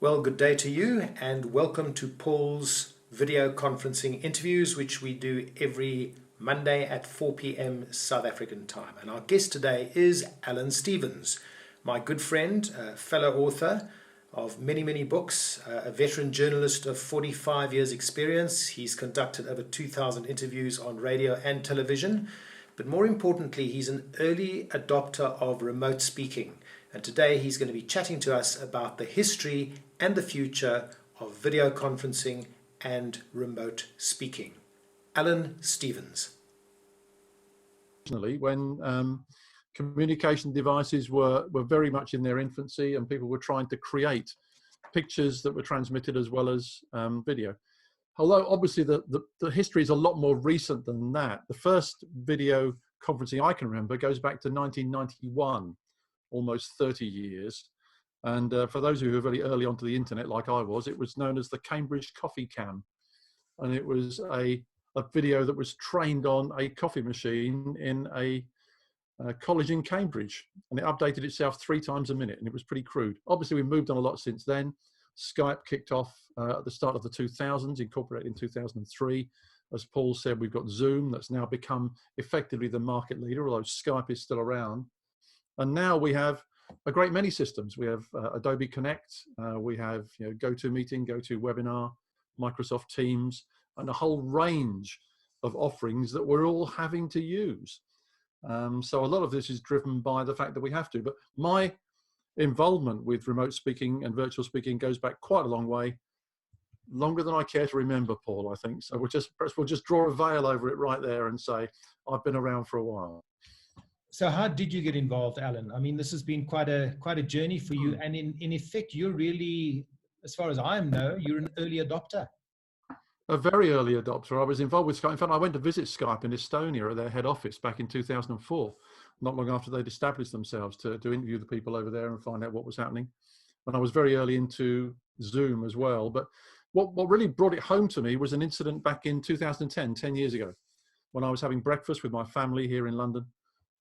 Well, good day to you and welcome to Paul's video conferencing interviews, which we do every Monday at 4 p.m. South African time. And our guest today is Alan Stevens, my good friend, a fellow author of many books, a veteran journalist of 45 years experience. He's conducted over 2,000 interviews on radio and television. But more importantly, he's an early adopter of remote speaking. And today he's going to be chatting to us about the history and the future of video conferencing and remote speaking. Alan Stevens. When communication devices were very much in their infancy and people were trying to create pictures that were transmitted as well as video. Although obviously the history is a lot more recent than that. The first video conferencing I can remember goes back to 1991, almost 30 years. And for those of you who are very early onto the internet, like I was, it was known as the Cambridge Coffee Cam. And it was a video that was trained on a coffee machine in a college in Cambridge. And it updated itself 3 times a minute, and it was pretty crude. Obviously, we've moved on a lot since then. Skype kicked off at the start of the 2000s, incorporated in 2003. As Paul said, we've got Zoom that's now become effectively the market leader, although Skype is still around. And now we have a great many systems. We have Adobe Connect, we have GoToMeeting, GoToWebinar, Microsoft Teams, and a whole range of offerings that we're all having to use. So a lot of this is driven by the fact that we have to. But my involvement with remote speaking and virtual speaking goes back quite a long way, longer than I care to remember, Paul, I think. So we'll just draw a veil over it right there and say, I've been around for a while. So how did you get involved, Alan? I mean, this has been quite a journey for you. And in effect, you're really, as far as I know, you're an early adopter. A very early adopter. I was involved with Skype. In fact, I went to visit Skype in Estonia at their head office back in 2004, not long after they'd established themselves, to interview the people over there and find out what was happening. And I was very early into Zoom as well. But what really brought it home to me was an incident back in 2010, 10 years ago, when I was having breakfast with my family here in London.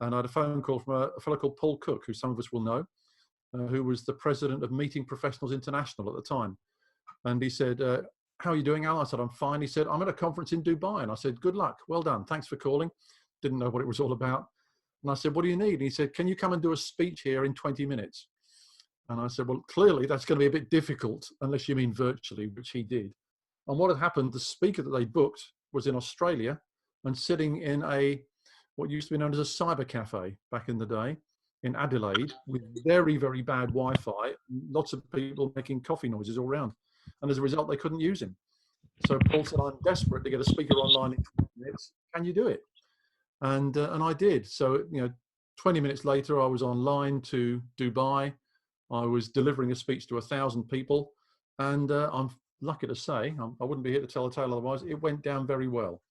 And I had a phone call from a fellow called Paul Cook, who some of us will know, who was the president of Meeting Professionals International at the time. And he said, how are you doing, Al? I said, I'm fine. He said, I'm at a conference in Dubai. And I said, good luck. Well done. Thanks for calling. Didn't know what it was all about. And I said, what do you need? And he said, can you come and do a speech here in 20 minutes? And I said, well, clearly that's going to be a bit difficult unless you mean virtually, which he did. And what had happened, the speaker that they booked was in Australia and sitting in what used to be known as a cyber cafe back in the day in Adelaide with very bad Wi-Fi, lots of people making coffee noises all around. And as a result, they couldn't use him. So Paul said, I'm desperate to get a speaker online in 20 minutes. Can you do it? And I did. So, 20 minutes later, I was online to Dubai. I was delivering a speech to 1,000 people. And I'm lucky to say, I wouldn't be here to tell a tale otherwise, it went down very well.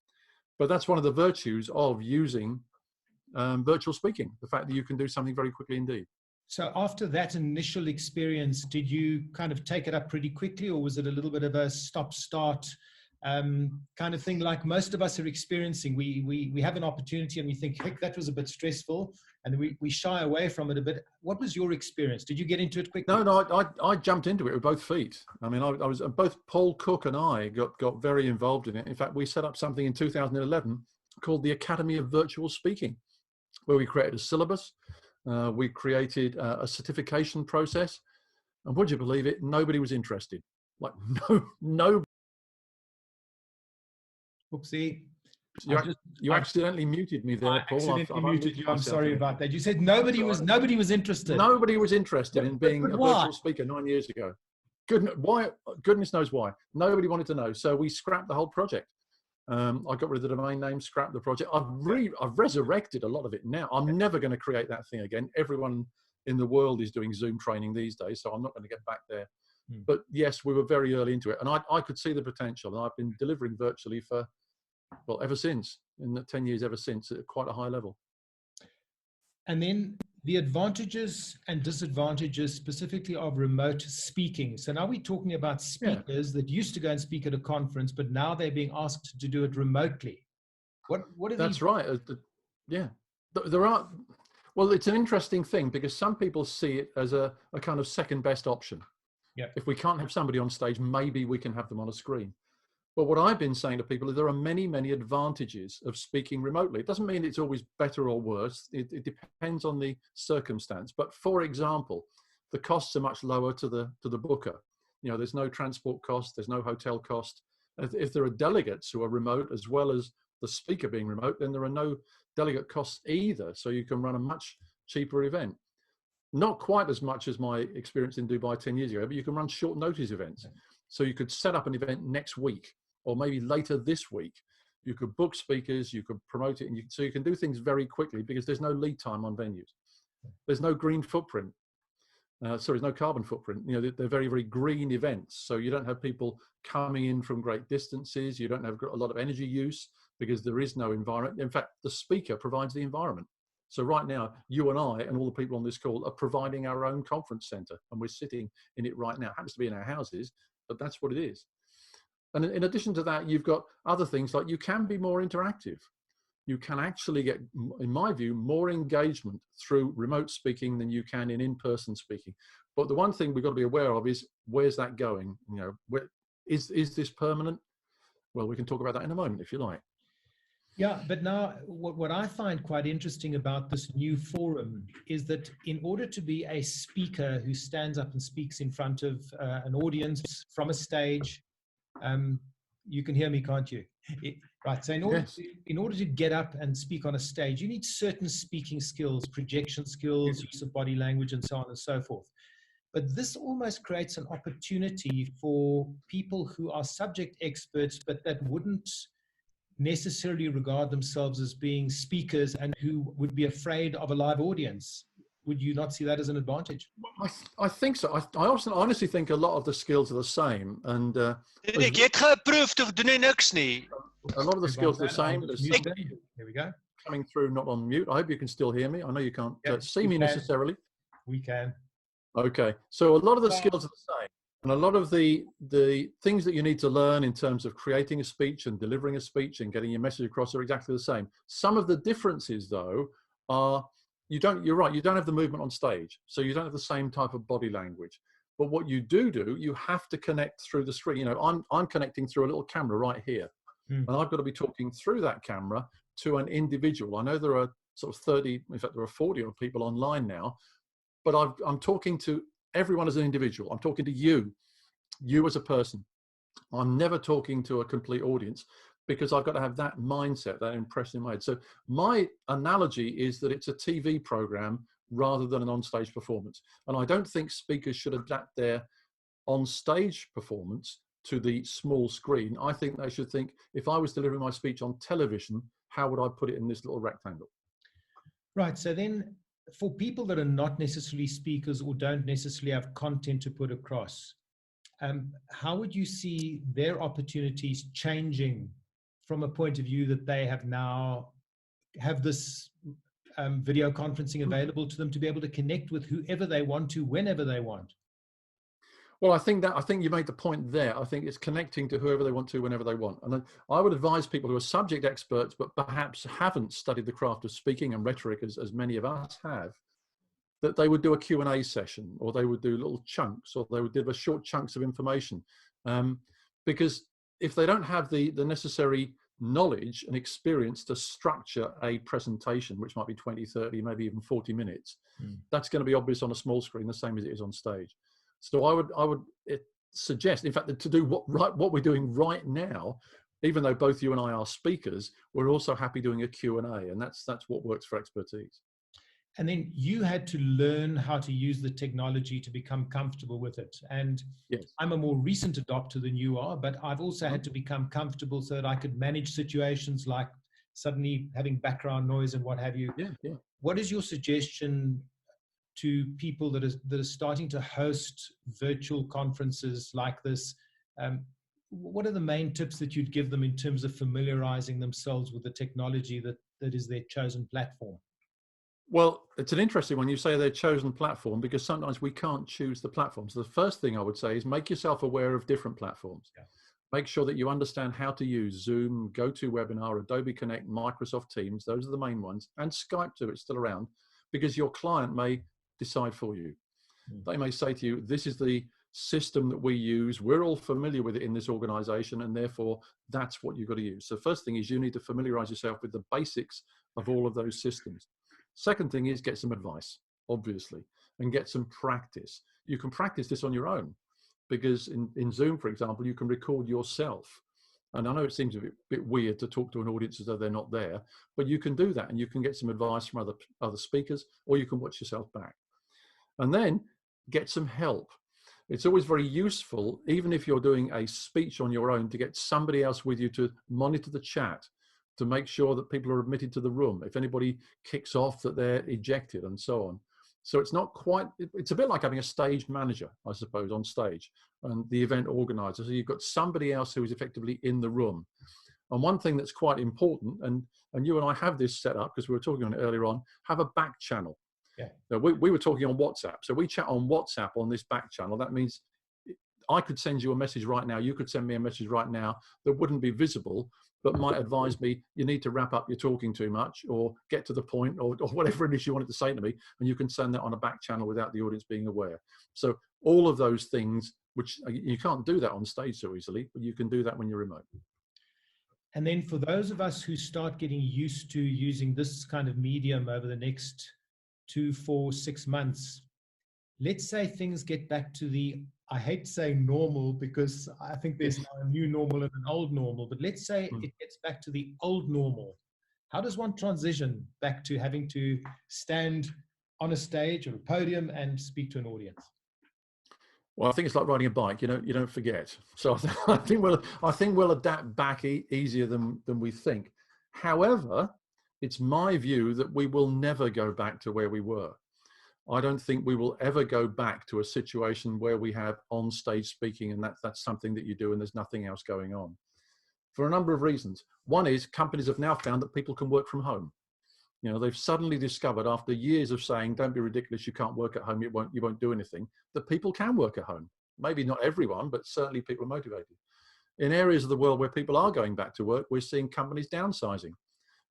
But that's one of the virtues of using virtual speaking, the fact that you can do something very quickly indeed. So after that initial experience, did you kind of take it up pretty quickly, or was it a little bit of a stop-start kind of thing like most of us are experiencing? We have an opportunity and we think, heck, that was a bit stressful, and we shy away from it a bit. What was your experience? Did you get into it quickly? No, I jumped into it with both feet. I mean, I was both Paul Cook and I got very involved in it. In fact, we set up something in 2011 called the Academy of Virtual Speaking, where we created a syllabus. We created a certification process, and would you believe it? Nobody was interested. Like no. Oopsie. You accidentally muted me there, I Paul. accidentally muted you. I'm sorry about that. You said nobody was interested. Nobody was interested in being a virtual speaker 9 years ago. Goodness knows why. Nobody wanted to know. So we scrapped the whole project. I got rid of the domain name, scrapped the project. I've resurrected a lot of it now. I'm never going to create that thing again. Everyone in the world is doing Zoom training these days, so I'm not going to get back there. But yes, we were very early into it, and I could see the potential. And I've been delivering virtually for, well, ever since, in the 10 years ever since, at quite a high level. And then the advantages and disadvantages specifically of remote speaking. So now we're talking about speakers that used to go and speak at a conference, but now they're being asked to do it remotely. What are That's these? right. Yeah. There are, well, it's an interesting thing because some people see it as a kind of second best option. Yeah. If we can't have somebody on stage, maybe we can have them on a screen. But what I've been saying to people is there are many, many advantages of speaking remotely. It doesn't mean it's always better or worse. It depends on the circumstance. But for example, the costs are much lower to the booker. You know, there's no transport cost, there's no hotel cost. If there are delegates who are remote as well as the speaker being remote, then there are no delegate costs either. So you can run a much cheaper event. Not quite as much as my experience in Dubai 10 years ago, but you can run short notice events. So you could set up an event next week or maybe later this week. You could book speakers, you could promote it, and so you can do things very quickly because there's no lead time on venues. There's no green footprint. Sorry, there's no carbon footprint. You know, they're very, very green events. So you don't have people coming in from great distances. You don't have a lot of energy use because there is no environment. In fact, the speaker provides the environment. So right now, you and I and all the people on this call are providing our own conference center, and we're sitting in it right now. It happens to be in our houses, but that's what it is. And in addition to that, you've got other things like you can be more interactive. You can actually get, in my view, more engagement through remote speaking than you can in in-person speaking. But the one thing we've got to be aware of is where's that going? You know, is this permanent? Well, we can talk about that in a moment if you like. Yeah, but now what I find quite interesting about this new forum is that in order to be a speaker who stands up and speaks in front of an audience from a stage, you can hear me, can't you? Right. So in order to get up and speak on a stage, you need certain speaking skills, projection skills, use of body language, and so on and so forth. But this almost creates an opportunity for people who are subject experts, but that wouldn't necessarily regard themselves as being speakers and who would be afraid of a live audience. Would you not see that as an advantage? I think so. I honestly think a lot of the skills are the same. And a Ek het geproefd of doen hy niks nie. lot of the skills are the same. There we go. Coming through, not on mute. I hope you can still hear me. I know you can't see me necessarily. We can. Okay. So a lot of the skills are the same. And a lot of the things that you need to learn in terms of creating a speech and delivering a speech and getting your message across are exactly the same. Some of the differences, though, are you're right, you don't have the movement on stage. So you don't have the same type of body language. But what you do, you have to connect through the screen. You know, I'm connecting through a little camera right here. And I've got to be talking through that camera to an individual. I know there are sort of 30, in fact, there are 40 odd people online now, but I'm talking to everyone as an individual. I'm talking to you as a person. I'm never talking to a complete audience because I've got to have that mindset, that impression in my head. So my analogy is that it's a TV program rather than an on-stage performance. And I don't think speakers should adapt their on-stage performance to the small screen. I think they should think, if I was delivering my speech on television, how would I put it in this little rectangle? Right. So then for people that are not necessarily speakers or don't necessarily have content to put across, how would you see their opportunities changing from a point of view that they have this video conferencing available to them to be able to connect with whoever they want to, whenever they want? Well, I think you made the point there. I think it's connecting to whoever they want to, whenever they want. And I would advise people who are subject experts, but perhaps haven't studied the craft of speaking and rhetoric as many of us have, that they would do a Q&A session, or they would do little chunks, or they would deliver short chunks of information. Because if they don't have the necessary knowledge and experience to structure a presentation, which might be 20, 30, maybe even 40 minutes, that's going to be obvious on a small screen, the same as it is on stage. So I would suggest, in fact, that to do what we're doing right now, even though both you and I are speakers, we're also happy doing a Q&A, and that's what works for expertise. And then you had to learn how to use the technology to become comfortable with it. And yes. I'm a more recent adopter than you are, but I've also had to become comfortable so that I could manage situations like suddenly having background noise and what have you. Yeah. What is your suggestion to people that are starting to host virtual conferences like this? What are the main tips that you'd give them in terms of familiarizing themselves with the technology that is their chosen platform? Well, it's an interesting one. You say their chosen platform, because sometimes we can't choose the platform. So the first thing I would say is make yourself aware of different platforms. Yeah. Make sure that you understand how to use Zoom, GoToWebinar, Adobe Connect, Microsoft Teams. Those are the main ones. And Skype too, it's still around, because your client may decide for you. They may say to you, this is the system that we use. We're all familiar with it in this organization, and therefore that's what you've got to use. So first thing is you need to familiarize yourself with the basics of all of those systems. Second thing is get some advice, obviously, and get some practice. You can practice this on your own, because in Zoom, for example, you can record yourself. And I know it seems a bit weird to talk to an audience as though they're not there, but you can do that, and you can get some advice from other speakers, or you can watch yourself back. And then get some help. It's always very useful, even if you're doing a speech on your own, to get somebody else with you to monitor the chat, to make sure that people are admitted to the room. If anybody kicks off, that they're ejected, and so on. So it's not quite, it's a bit like having a stage manager, I suppose, on stage, and the event organizer. So you've got somebody else who is effectively in the room. And one thing that's quite important, and you and I have this set up because we were talking on it earlier on, have a back channel. Yeah. So we were talking on WhatsApp. So we chat on WhatsApp on this back channel. That means I could send you a message right now. You could send me a message right now that wouldn't be visible, but might advise me, you need to wrap up, you're talking too much, or get to the point, or whatever it is you wanted to say to me. And you can send that on a back channel without the audience being aware. So all of those things, which you can't do that on stage so easily, but you can do that when you're remote. And then for those of us who start getting used to using this kind of medium over the next 2, 4, 6 months, let's say things get back to the, I hate saying normal because I think there's now a new normal and an old normal, but let's say it gets back to the old normal. How does one transition back to having to stand on a stage or a podium and speak to an audience? Well, I think it's like riding a bike. You don't forget. So I think we'll adapt back easier than we think. However, it's my view that we will never go back to where we were. I don't think we will ever go back to a situation where we have on-stage speaking, and that's something that you do and there's nothing else going on. For a number of reasons. One is companies have now found that people can work from home. You know, they've suddenly discovered, after years of saying, don't be ridiculous, you can't work at home, you won't do anything, that people can work at home. Maybe not everyone, but certainly people are motivated. In areas of the world where people are going back to work, we're seeing companies downsizing.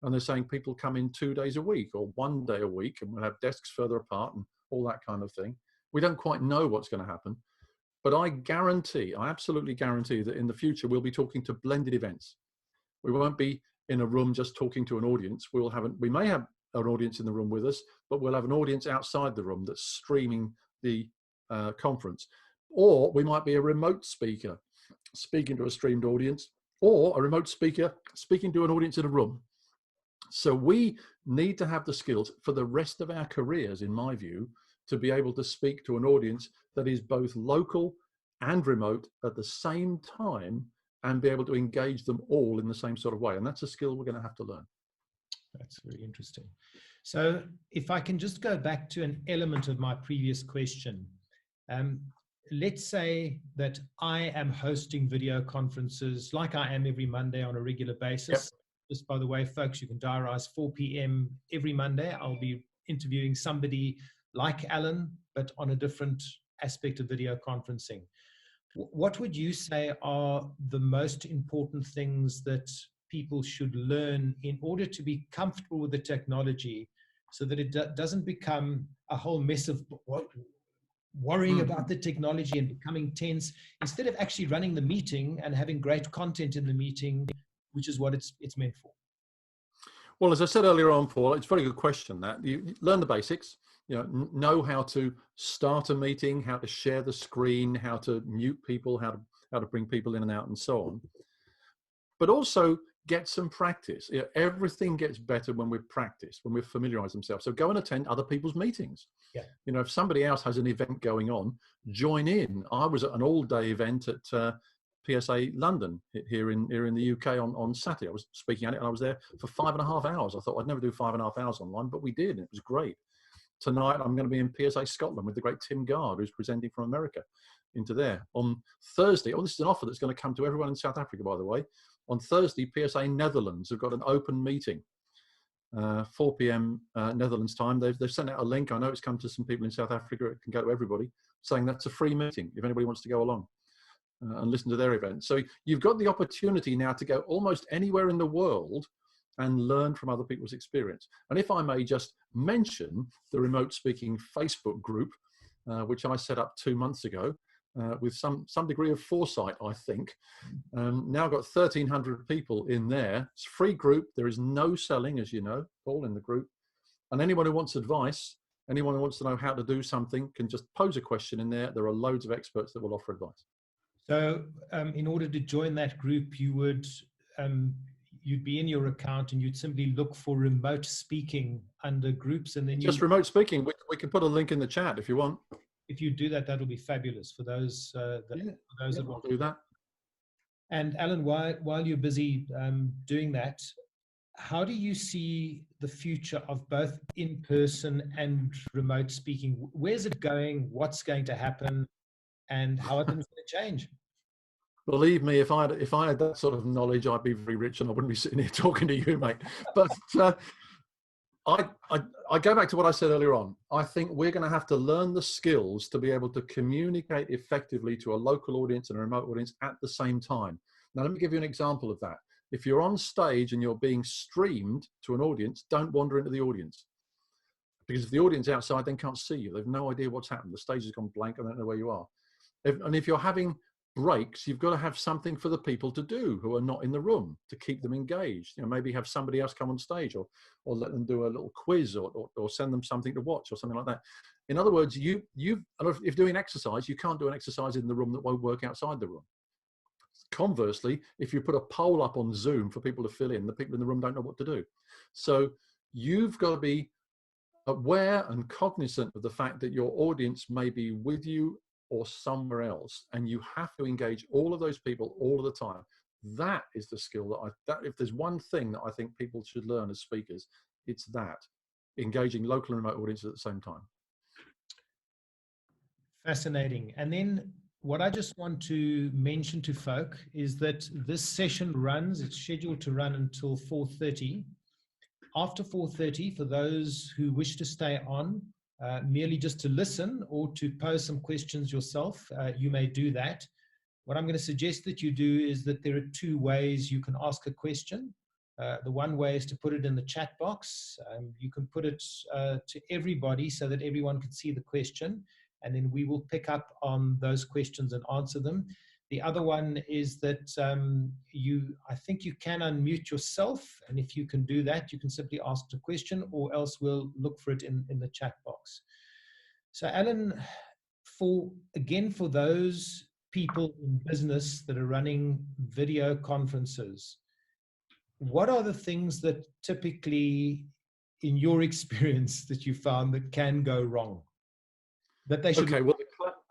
And they're saying people come in 2 days a week or 1 day a week, and we'll have desks further apart and all that kind of thing. We don't quite know what's going to happen. But I absolutely guarantee that in the future, we'll be talking to blended events. We won't be in a room just talking to an audience. We may have an audience in the room with us, but we'll have an audience outside the room that's streaming the conference. Or we might be a remote speaker speaking to a streamed audience, or a remote speaker speaking to an audience in a room. So we need to have the skills for the rest of our careers, in my view, to be able to speak to an audience that is both local and remote at the same time, and be able to engage them all in the same sort of way. And that's a skill we're going to have to learn. That's very interesting. So if I can just go back to an element of my previous question, let's say that I am hosting video conferences like I am every Monday on a regular basis. Yep. Just by the way, folks, you can diarize 4 p.m. every Monday. I'll be interviewing somebody like Alan, but on a different aspect of video conferencing. What would you say are the most important things that people should learn in order to be comfortable with the technology, so that it doesn't become a whole mess of worrying about the technology and becoming tense, instead of actually running the meeting and having great content in the meeting, which is what it's meant for? Well, as I said earlier on, Paul, it's a very good question. That you learn the basics, know how to start a meeting, how to share the screen, how to mute people, how to bring people in and out, and so on. But also get some practice. Everything gets better when we practice, when we familiarize themselves. So go and attend other people's meetings. Yeah. If somebody else has an event going on, join in. I was at an all-day event at PSA London here in the UK on Saturday. I was speaking at it, and I was there for 5.5 hours. I thought I'd never do 5.5 hours online, but we did, and it was great. Tonight, I'm going to be in PSA Scotland with the great Tim Gard, who's presenting from America, into there. On Thursday, this is an offer that's going to come to everyone in South Africa, by the way. On Thursday, PSA Netherlands have got an open meeting, 4 p.m. Netherlands time. They've sent out a link. I know it's come to some people in South Africa. It can go to everybody, saying that's a free meeting if anybody wants to go along and listen to their event. So you've got the opportunity now to go almost anywhere in the world and learn from other people's experience. And if I may just mention the remote speaking Facebook group, which I set up 2 months ago, with some degree of foresight, I think. Now got 1,300 people in there. It's a free group. There is no selling, as you know, all in the group. And anyone who wants advice, anyone who wants to know how to do something can just pose a question in there. There are loads of experts that will offer advice. So in order to join that group, you would, you'd be in your account and you'd simply look for remote speaking under groups, and then just remote speaking. We can put a link in the chat if you want. If you do that, that'll be fabulous for those that we'll do that. And Alan, while you're busy doing that, how do you see the future of both in-person and remote speaking? Where's it going? What's going to happen? And how are things going to change? Believe me, if I had that sort of knowledge, I'd be very rich and I wouldn't be sitting here talking to you, mate. But I go back to what I said earlier on. I think we're going to have to learn the skills to be able to communicate effectively to a local audience and a remote audience at the same time. Now, let me give you an example of that. If you're on stage and you're being streamed to an audience, don't wander into the audience. Because if the audience outside then can't see you, they've no idea what's happened. The stage has gone blank, I don't know where you are. And if you're having breaks, you've got to have something for the people to do who are not in the room to keep them engaged. You know, maybe have somebody else come on stage, or let them do a little quiz, or send them something to watch or something like that. In other words, if doing exercise, you can't do an exercise in the room that won't work outside the room. Conversely, if you put a poll up on Zoom for people to fill in, the people in the room don't know what to do. So you've got to be aware and cognizant of the fact that your audience may be with you or somewhere else, and you have to engage all of those people all of the time. That is the skill that if there's one thing that I think people should learn as speakers, it's that, engaging local and remote audiences at the same time. Fascinating. And then what I just want to mention to folk is that this session runs, it's scheduled to run until 4:30. After 4:30, for those who wish to stay on, merely just to listen or to pose some questions yourself, you may do that. What I'm going to suggest that you do is that there are two ways you can ask a question. The one way is to put it in the chat box. You can put it to everybody so that everyone can see the question, and then we will pick up on those questions and answer them. The other one is that I think you can unmute yourself, and if you can do that, you can simply ask the question, or else we'll look for it in the chat box. So Alan, for those people in business that are running video conferences, what are the things that typically, in your experience, that you found that can go wrong? That they should. Okay, well,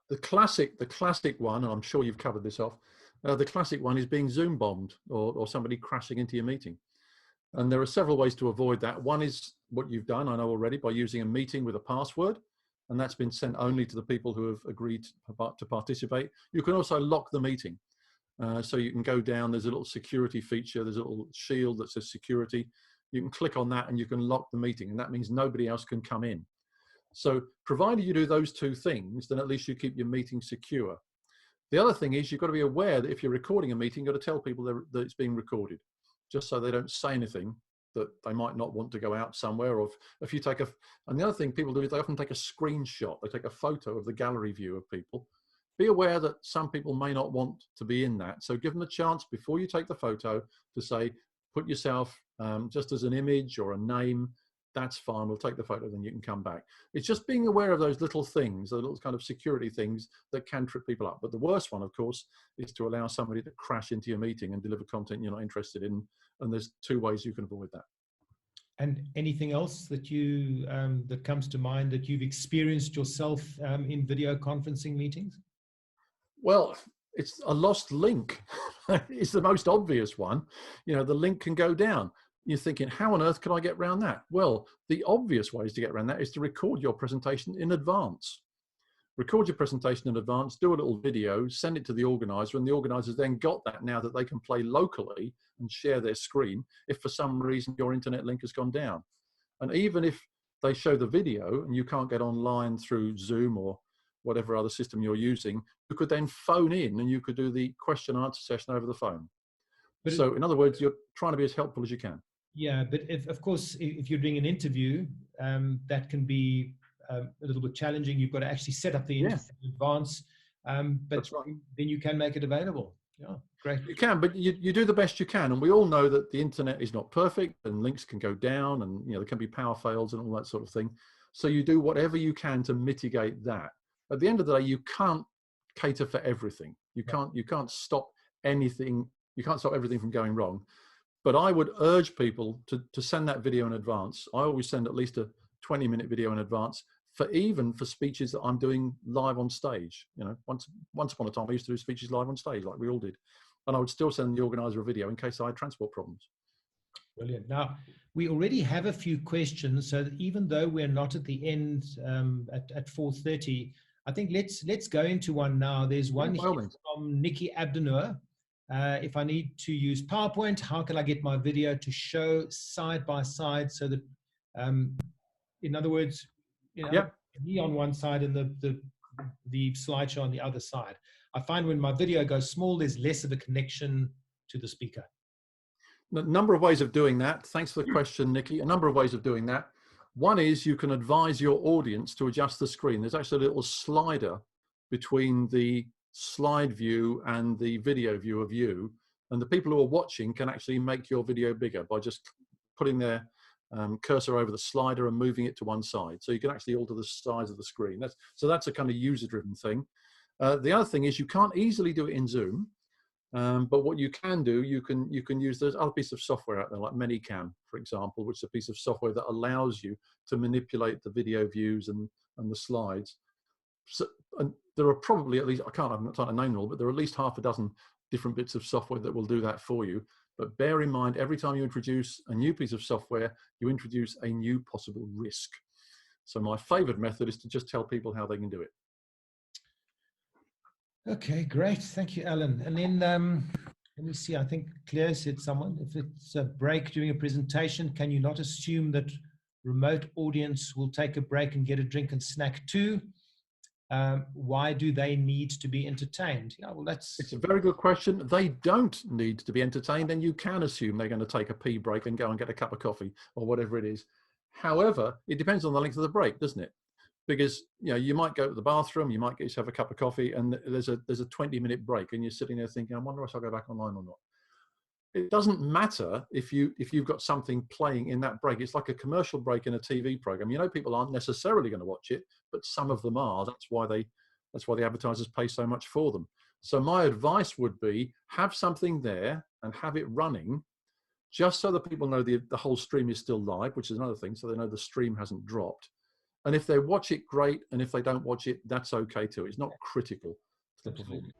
the classic one, and I'm sure you've covered this off, the classic one is being Zoom bombed, or somebody crashing into your meeting. And there are several ways to avoid that. One is what you've done, I know already, by using a meeting with a password, and that's been sent only to the people who have agreed to participate. You can also lock the meeting. So you can go down, there's a little security feature, there's a little shield that says security. You can click on that and you can lock the meeting, and that means nobody else can come in. So provided you do those two things, then at least you keep your meeting secure. The other thing is you've got to be aware that if you're recording a meeting, you've got to tell people that it's being recorded, just so they don't say anything that they might not want to go out somewhere. Or if you take and the other thing people do is they often take a screenshot. They take a photo of the gallery view of people. Be aware that some people may not want to be in that. So give them a chance before you take the photo to say, put yourself just as an image or a name. That's fine, we'll take the photo, then you can come back. It's just being aware of those little things, those little kind of security things that can trip people up. But the worst one, of course, is to allow somebody to crash into your meeting and deliver content you're not interested in. And there's two ways you can avoid that. And anything else that you that comes to mind that you've experienced yourself in video conferencing meetings? Well, it's a lost link. It's the most obvious one. You know, the link can go down. You're thinking, how on earth can I get around that? Well, the obvious ways to get around that is to record your presentation in advance. Record your presentation in advance, do a little video, send it to the organizer, and the organizer's then got that now that they can play locally and share their screen if for some reason your internet link has gone down. And even if they show the video and you can't get online through Zoom or whatever other system you're using, you could then phone in and you could do the question and answer session over the phone. So in other words, you're trying to be as helpful as you can. Yeah, but of course, if you're doing an interview, that can be a little bit challenging. You've got to actually set up the interview in advance. but That's right. then you can make it available. Yeah, great. You can, but you do the best you can. And we all know that the internet is not perfect and links can go down and there can be power fails and all that sort of thing. So you do whatever you can to mitigate that. At the end of the day, you can't cater for everything. You can't stop anything. You can't stop everything from going wrong. But I would urge people to send that video in advance. I always send at least a 20-minute video in advance for speeches that I'm doing live on stage. Once upon a time, I used to do speeches live on stage like we all did. And I would still send the organizer a video in case I had transport problems. Brilliant. Now, we already have a few questions, so that even though we're not at the end at 4:30, I think let's go into one now. There's one here from Nikki Abdenur. If I need to use PowerPoint, how can I get my video to show side by side so that, in other words, me on one side and the slideshow on the other side. I find when my video goes small, there's less of a connection to the speaker. A number of ways of doing that. Thanks for the question, Nikki. A number of ways of doing that. One is you can advise your audience to adjust the screen. There's actually a little slider between the slide view and the video view of you. And the people who are watching can actually make your video bigger by just putting their cursor over the slider and moving it to one side. So you can actually alter the size of the screen. That's a kind of user-driven thing. The other thing is you can't easily do it in Zoom. But what you can do, you can use those other pieces of software out there, like ManyCam, for example, which is a piece of software that allows you to manipulate the video views and the slides. So, and there are probably at least, I'm not trying to name them all, but there are at least half a dozen different bits of software that will do that for you. But bear in mind, every time you introduce a new piece of software, you introduce a new possible risk. So my favorite method is to just tell people how they can do it. Okay, great. Thank you, Alan. And then let me see, I think Claire said if it's a break during a presentation, can you not assume that remote audience will take a break and get a drink and snack too? Why do they need to be entertained? Yeah, well, it's a very good question. They don't need to be entertained, and you can assume they're going to take a pee break and go and get a cup of coffee or whatever it is. However, it depends on the length of the break, doesn't it? Because you might go to the bathroom, you might get yourself a cup of coffee, and there's a 20-minute break, and you're sitting there thinking, I wonder if I'll go back online or not. It doesn't matter if you've got something playing in that break. It's like a commercial break in a TV program. People aren't necessarily going to watch it, but some of them are. That's why the advertisers pay so much for them. So my advice would be have something there and have it running, just so that people know the whole stream is still live, which is another thing, so they know the stream hasn't dropped. And if they watch it, great. And if they don't watch it, that's okay too. It's not critical to the performance.